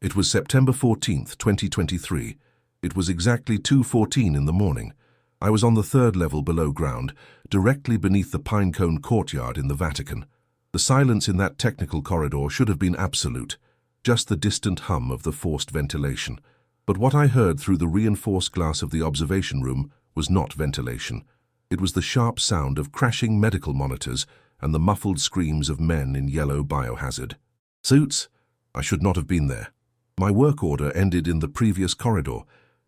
It was September 14th, 2023. It was exactly 2:14 in the morning. I was on the third level below ground, directly beneath the pinecone courtyard in the Vatican. The silence in that technical corridor should have been absolute, just the distant hum of the forced ventilation. But what I heard through the reinforced glass of the observation room was not ventilation. It was the sharp sound of crashing medical monitors and the muffled screams of men in yellow biohazard suits. I should not have been there. My work order ended in the previous corridor,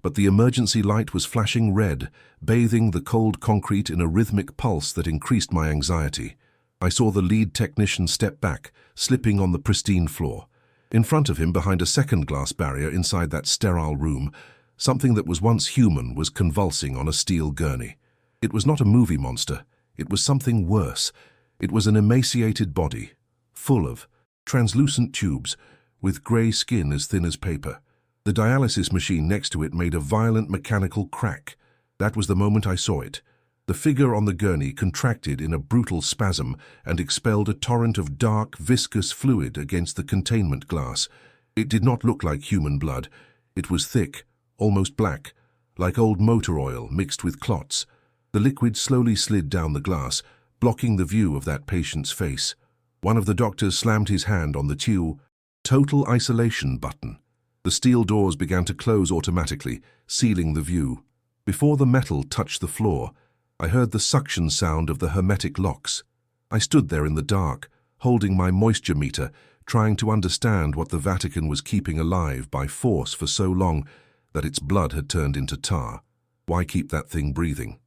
but the emergency light was flashing red, bathing the cold concrete in a rhythmic pulse that increased my anxiety. I saw the lead technician step back, slipping on the pristine floor. In front of him, behind a second glass barrier inside that sterile room, something that was once human was convulsing on a steel gurney. It was not a movie monster. It was something worse. It was an emaciated body, full of translucent tubes, with grey skin as thin as paper. The dialysis machine next to it made a violent mechanical crack. That was the moment I saw it. The figure on the gurney contracted in a brutal spasm and expelled a torrent of dark, viscous fluid against the containment glass. It did not look like human blood. It was thick, almost black, like old motor oil mixed with clots. The liquid slowly slid down the glass, blocking the view of that patient's face. One of the doctors slammed his hand on the total isolation button. The steel doors began to close automatically, sealing the view. Before the metal touched the floor, I heard the suction sound of the hermetic locks. I stood there in the dark, holding my moisture meter, trying to understand what the Vatican was keeping alive by force for so long that its blood had turned into tar. Why keep that thing breathing?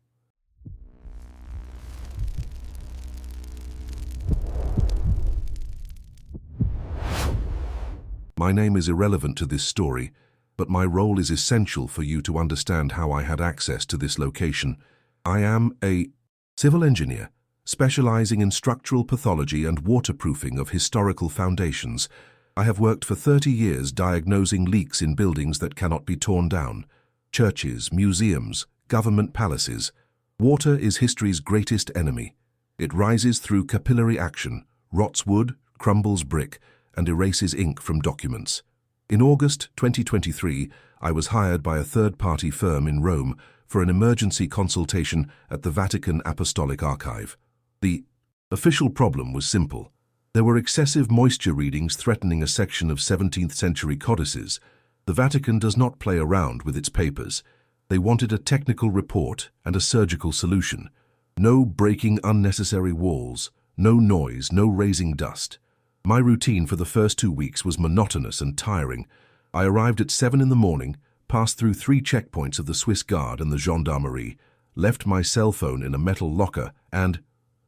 My name is irrelevant to this story, but my role is essential for you to understand how I had access to this location. I am a civil engineer, specializing in structural pathology and waterproofing of historical foundations. I have worked for 30 years diagnosing leaks in buildings that cannot be torn down. Churches, museums, government palaces. Water is history's greatest enemy. It rises through capillary action, rots wood, crumbles brick, and erases ink from documents. In August 2023, I was hired by a third-party firm in Rome for an emergency consultation at the Vatican Apostolic Archive. The official problem was simple. There were excessive moisture readings threatening a section of 17th century codices. The Vatican does not play around with its papers. They wanted a technical report and a surgical solution. No breaking unnecessary walls, no noise, no raising dust. My routine for the first 2 weeks was monotonous and tiring. I arrived at 7 in the morning, passed through 3 checkpoints of the Swiss Guard and the gendarmerie, left my cell phone in a metal locker, and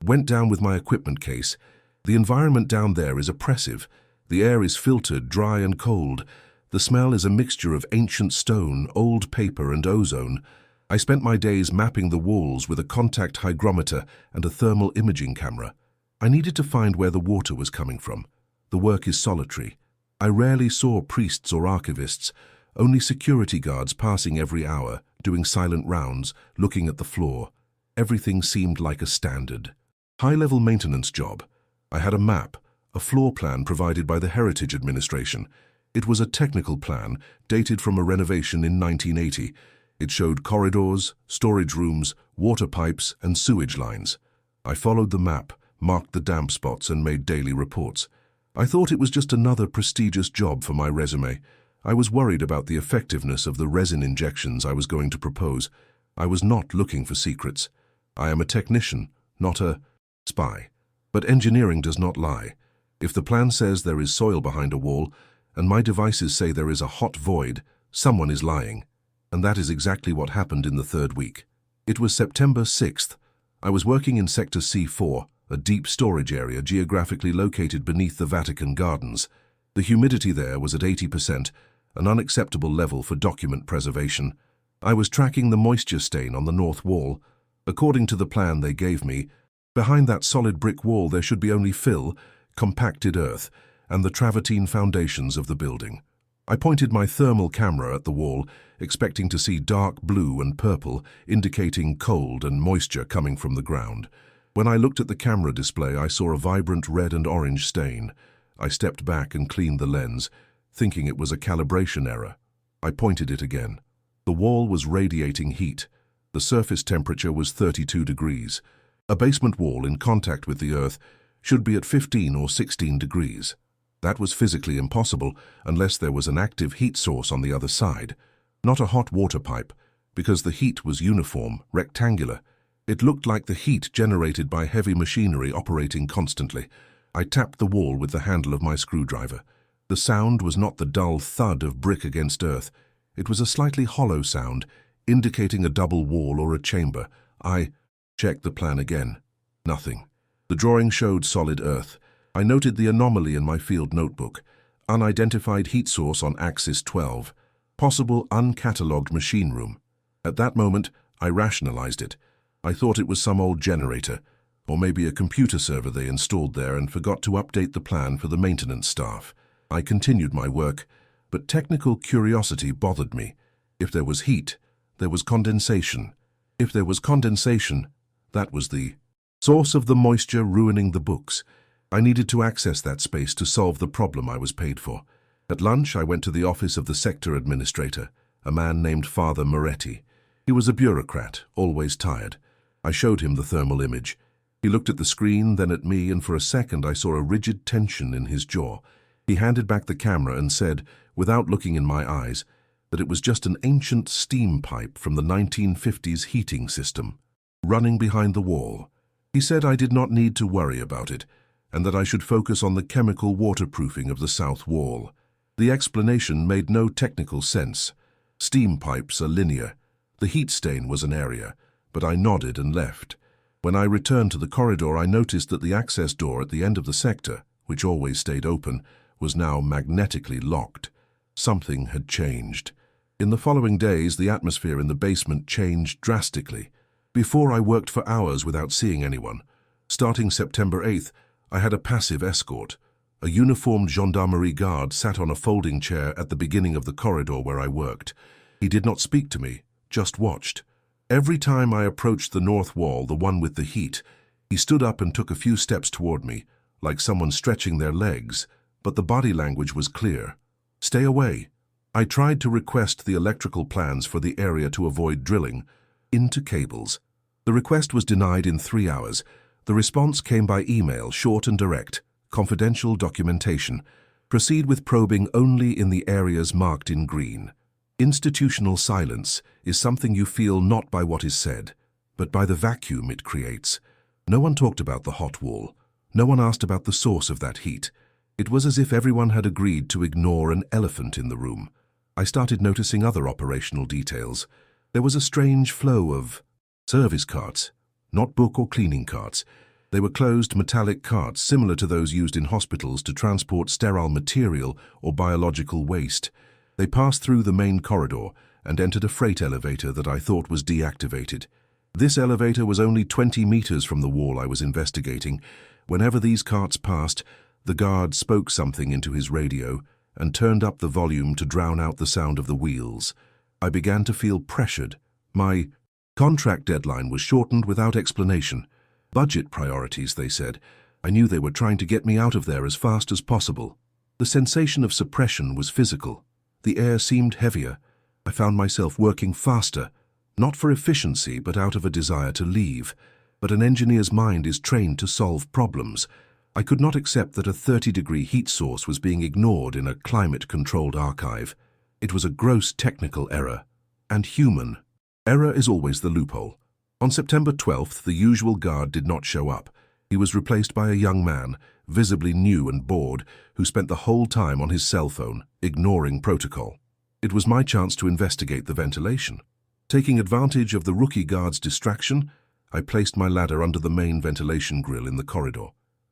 went down with my equipment case. The environment down there is oppressive. The air is filtered, dry and cold. The smell is a mixture of ancient stone, old paper and ozone. I spent my days mapping the walls with a contact hygrometer and a thermal imaging camera. I needed to find where the water was coming from. The work is solitary. I rarely saw priests or archivists, only security guards passing every hour, doing silent rounds, looking at the floor. Everything seemed like a standard high-level maintenance job. I had a map, a floor plan provided by the Heritage Administration. It was a technical plan, dated from a renovation in 1980. It showed corridors, storage rooms, water pipes, and sewage lines. I followed the map, marked the damp spots, and made daily reports. I thought it was just another prestigious job for my resume. I was worried about the effectiveness of the resin injections I was going to propose. I was not looking for secrets. I am a technician, not a spy. But engineering does not lie. If the plan says there is soil behind a wall, and my devices say there is a hot void, someone is lying. And that is exactly what happened in the third week. It was September 6th. I was working in Sector C4, a deep storage area geographically located beneath the Vatican Gardens. The humidity there was at 80%, an unacceptable level for document preservation. I was tracking the moisture stain on the north wall. According to the plan they gave me, behind that solid brick wall there should be only fill, compacted earth, and the travertine foundations of the building. I pointed my thermal camera at the wall, expecting to see dark blue and purple, indicating cold and moisture coming from the ground. When I looked at the camera display, I saw a vibrant red and orange stain. I stepped back and cleaned the lens. thinking it was a calibration error. I pointed it again. The wall was radiating heat. The surface temperature was 32 degrees. A basement wall in contact with the earth should be at 15 or 16 degrees. That was physically impossible unless there was an active heat source on the other side, not a hot water pipe, because the heat was uniform, rectangular. It looked like the heat generated by heavy machinery operating constantly. I tapped the wall with the handle of my screwdriver. The sound was not the dull thud of brick against earth. It was a slightly hollow sound, indicating a double wall or a chamber. I checked the plan again. Nothing. The drawing showed solid earth. I noted the anomaly in my field notebook. Unidentified heat source on axis 12. Possible uncatalogued machine room. At that moment, I rationalized it. I thought it was some old generator, or maybe a computer server they installed there and forgot to update the plan for the maintenance staff. I continued my work, but technical curiosity bothered me. If there was heat, there was condensation. If there was condensation, that was the source of the moisture ruining the books. I needed to access that space to solve the problem I was paid for. At lunch, I went to the office of the sector administrator, a man named Father Moretti. He was a bureaucrat, always tired. I showed him the thermal image. He looked at the screen, then at me, and for a second I saw a rigid tension in his jaw. He handed back the camera and said, without looking in my eyes, that it was just an ancient steam pipe from the 1950s heating system, running behind the wall. He said I did not need to worry about it, and that I should focus on the chemical waterproofing of the south wall. The explanation made no technical sense. Steam pipes are linear. The heat stain was an area, but I nodded and left. When I returned to the corridor, I noticed that the access door at the end of the sector, which always stayed open, was now magnetically locked. Something had changed. In the following days, the atmosphere in the basement changed drastically. Before, I worked for hours without seeing anyone. Starting September 8th, I had a passive escort. A uniformed gendarmerie guard sat on a folding chair at the beginning of the corridor where I worked. He did not speak to me, just watched. Every time I approached the north wall, the one with the heat, he stood up and took a few steps toward me, like someone stretching their legs, but the body language was clear. Stay away. I tried to request the electrical plans for the area to avoid drilling into cables. The request was denied in 3 hours. The response came by email, short and direct. Confidential documentation. Proceed with probing only in the areas marked in green. Institutional silence is something you feel not by what is said, but by the vacuum it creates. No one talked about the hot wall. No one asked about the source of that heat. It was as if everyone had agreed to ignore an elephant in the room. I started noticing other operational details. There was a strange flow of service carts, not book or cleaning carts. They were closed metallic carts similar to those used in hospitals to transport sterile material or biological waste. They passed through the main corridor and entered a freight elevator that I thought was deactivated. This elevator was only 20 meters from the wall I was investigating. Whenever these carts passed, the guard spoke something into his radio and turned up the volume to drown out the sound of the wheels. I began to feel pressured. My contract deadline was shortened without explanation. Budget priorities, they said. I knew they were trying to get me out of there as fast as possible. The sensation of suppression was physical. The air seemed heavier. I found myself working faster, not for efficiency but out of a desire to leave. But an engineer's mind is trained to solve problems. I could not accept that a 30-degree heat source was being ignored in a climate-controlled archive. It was a gross technical error. And human. Error is always the loophole. On September 12th, the usual guard did not show up. He was replaced by a young man, visibly new and bored, who spent the whole time on his cell phone, ignoring protocol. It was my chance to investigate the ventilation. Taking advantage of the rookie guard's distraction, I placed my ladder under the main ventilation grill in the corridor.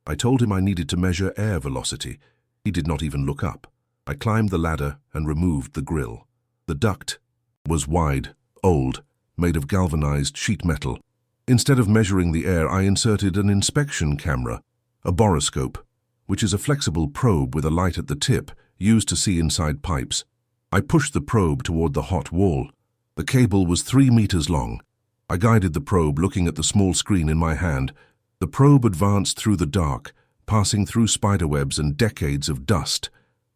I told him I needed to measure air velocity. He did not even look up. I climbed the ladder and removed the grill. The duct was wide, old, made of galvanized sheet metal. Instead of measuring the air, I inserted an inspection camera, a borescope, which is a flexible probe with a light at the tip, used to see inside pipes. I pushed the probe toward the hot wall. The cable was 3 meters long. I guided the probe, looking at the small screen in my hand. The probe advanced through the dark, passing through spiderwebs and decades of dust.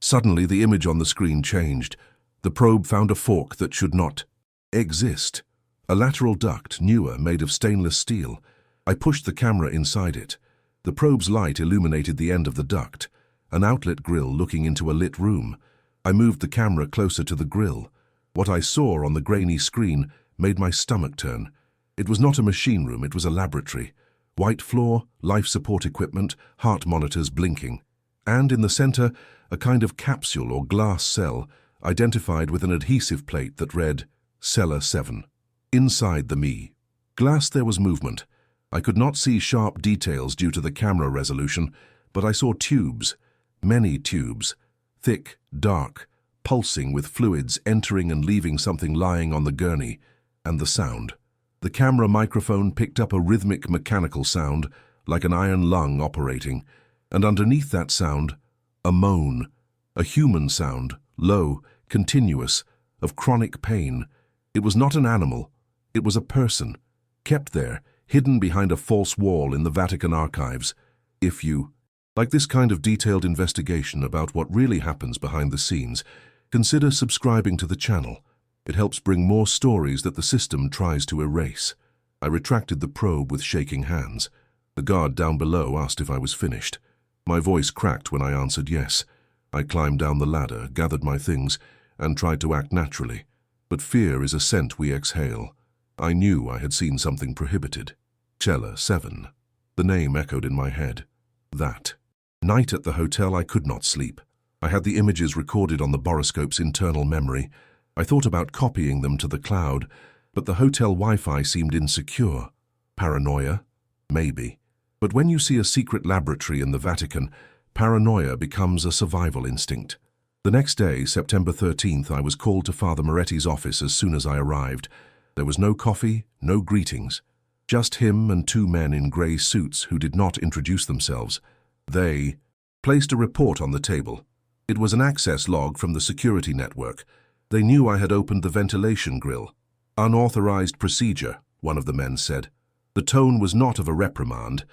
Suddenly, the image on the screen changed. The probe found a fork that should not exist. A lateral duct, newer, made of stainless steel. I pushed the camera inside it. The probe's light illuminated the end of the duct, an outlet grill looking into a lit room. I moved the camera closer to the grill. What I saw on the grainy screen made my stomach turn. It was not a machine room, it was a laboratory. White floor, life support equipment, heart monitors blinking. And in the center, a kind of capsule or glass cell, identified with an adhesive plate that read, Cellar 7. Inside the me. Glass there was movement. I could not see sharp details due to the camera resolution, but I saw tubes, many tubes, thick, dark, pulsing with fluids entering and leaving something lying on the gurney, and the sound. The camera microphone picked up a rhythmic mechanical sound, like an iron lung operating, and underneath that sound, a moan, a human sound, low, continuous, of chronic pain. It was not an animal, it was a person, kept there, hidden behind a false wall in the Vatican archives. If you like this kind of detailed investigation about what really happens behind the scenes, consider subscribing to the channel. It helps bring more stories that the system tries to erase. I retracted the probe with shaking hands. The guard down below asked if I was finished. My voice cracked when I answered yes. I climbed down the ladder, gathered my things, and tried to act naturally. But fear is a scent we exhale. I knew I had seen something prohibited. Cellar 7. The name echoed in my head. That night at the hotel I could not sleep. I had the images recorded on the boroscope's internal memory. I thought about copying them to the cloud, but the hotel Wi-Fi seemed insecure. Paranoia? Maybe. But when you see a secret laboratory in the Vatican, paranoia becomes a survival instinct. The next day, September 13th, I was called to Father Moretti's office as soon as I arrived. There was no coffee, no greetings. Just him and two men in grey suits who did not introduce themselves. They placed a report on the table. It was an access log from the security network. They knew I had opened the ventilation grill. Unauthorized procedure, one of the men said. The tone was not of a reprimand.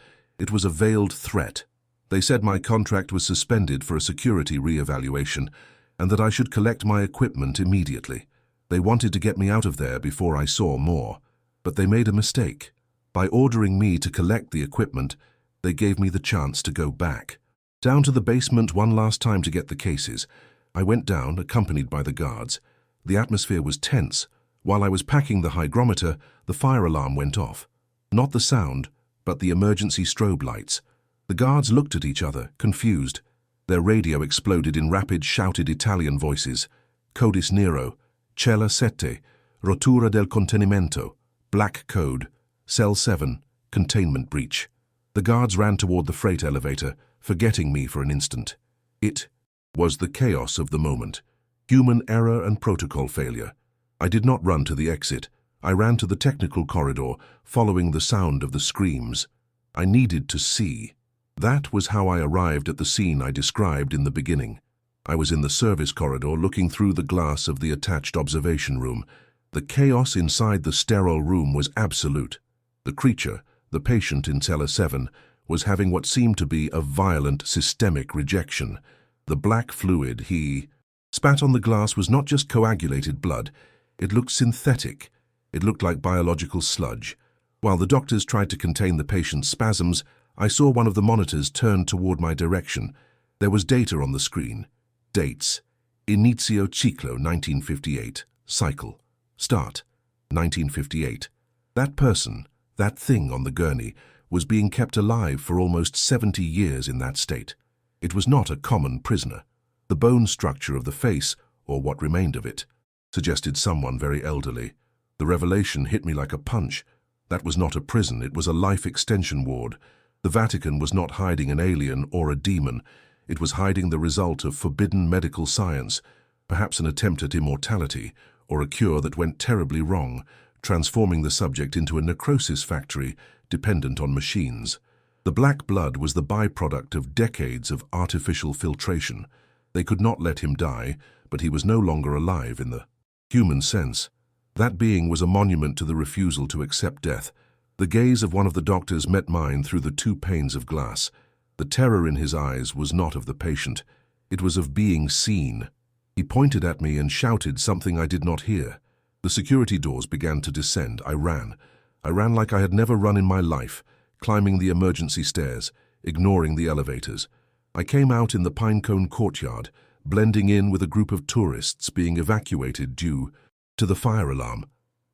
It was a veiled threat. They said my contract was suspended for a security re-evaluation and that I should collect my equipment immediately. They wanted to get me out of there before I saw more. But they made a mistake. By ordering me to collect the equipment, they gave me the chance to go back. Down to the basement one last time to get the cases. I went down, accompanied by the guards. The atmosphere was tense. While I was packing the hygrometer, the fire alarm went off. Not the sound, but the emergency strobe lights. The guards looked at each other, confused. Their radio exploded in rapid, shouted Italian voices. Codis Nero, Cella 7, Rottura del contenimento, Black Code, Cell 7, Containment Breach. The guards ran toward the freight elevator, forgetting me for an instant. It was the chaos of the moment. Human error and protocol failure. I did not run to the exit. I ran to the technical corridor, following the sound of the screams. I needed to see. That was how I arrived at the scene I described in the beginning. I was in the service corridor looking through the glass of the attached observation room. The chaos inside the sterile room was absolute. The creature, the patient in Cellar 7, was having what seemed to be a violent systemic rejection. The black fluid he spat on the glass was not just coagulated blood. It looked synthetic. It looked like biological sludge. While the doctors tried to contain the patient's spasms, I saw one of the monitors turn toward my direction. There was data on the screen. Dates. Inizio ciclo 1958. Cycle. Start. 1958. That person, that thing on the gurney, was being kept alive for almost 70 years in that state. It was not a common prisoner. The bone structure of the face, or what remained of it, suggested someone very elderly. The revelation hit me like a punch. That was not a prison, it was a life extension ward. The Vatican was not hiding an alien or a demon. It was hiding the result of forbidden medical science, perhaps an attempt at immortality, or a cure that went terribly wrong, transforming the subject into a necrosis factory dependent on machines. The black blood was the byproduct of decades of artificial filtration. They could not let him die, but he was no longer alive in the human sense. That being was a monument to the refusal to accept death. The gaze of one of the doctors met mine through the two panes of glass. The terror in his eyes was not of the patient. It was of being seen. He pointed at me and shouted something I did not hear. The security doors began to descend. I ran. I ran like I had never run in my life, climbing the emergency stairs, ignoring the elevators. I came out in the Pinecone courtyard, blending in with a group of tourists being evacuated due to the fire alarm.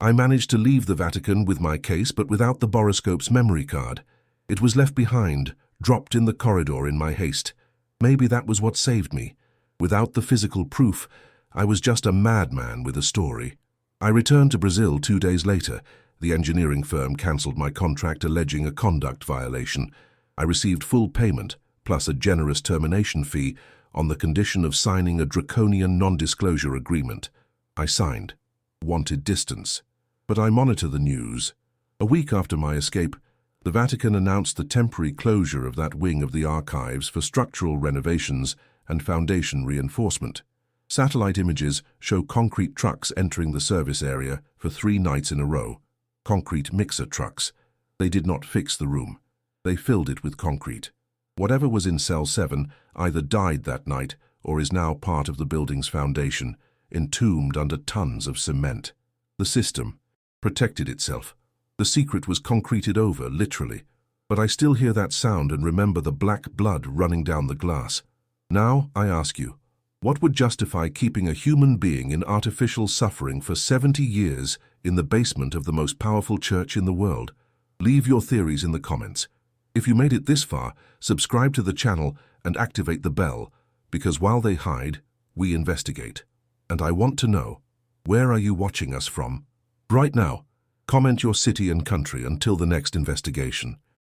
I managed to leave the Vatican with my case, but without the boroscope's memory card. It was left behind, dropped in the corridor in my haste. Maybe that was what saved me. Without the physical proof, I was just a madman with a story. I returned to Brazil 2 days later. The engineering firm cancelled my contract, alleging a conduct violation. I received full payment, plus a generous termination fee, on the condition of signing a draconian non-disclosure agreement. I signed. Wanted distance. But I monitor the news. A week after my escape, the Vatican announced the temporary closure of that wing of the archives for structural renovations and foundation reinforcement. Satellite images show concrete trucks entering the service area for 3 nights in a row. Concrete mixer trucks. They did not fix the room. They filled it with concrete. Whatever was in Cell 7 either died that night or is now part of the building's foundation, entombed under tons of cement. The system protected itself. The secret was concreted over, literally. But I still hear that sound and remember the black blood running down the glass. Now, I ask you, what would justify keeping a human being in artificial suffering for 70 years in the basement of the most powerful church in the world? Leave your theories in the comments. If you made it this far, subscribe to the channel and activate the bell, because while they hide, we investigate. And I want to know, where are you watching us from? Right now, comment your city and country until the next investigation.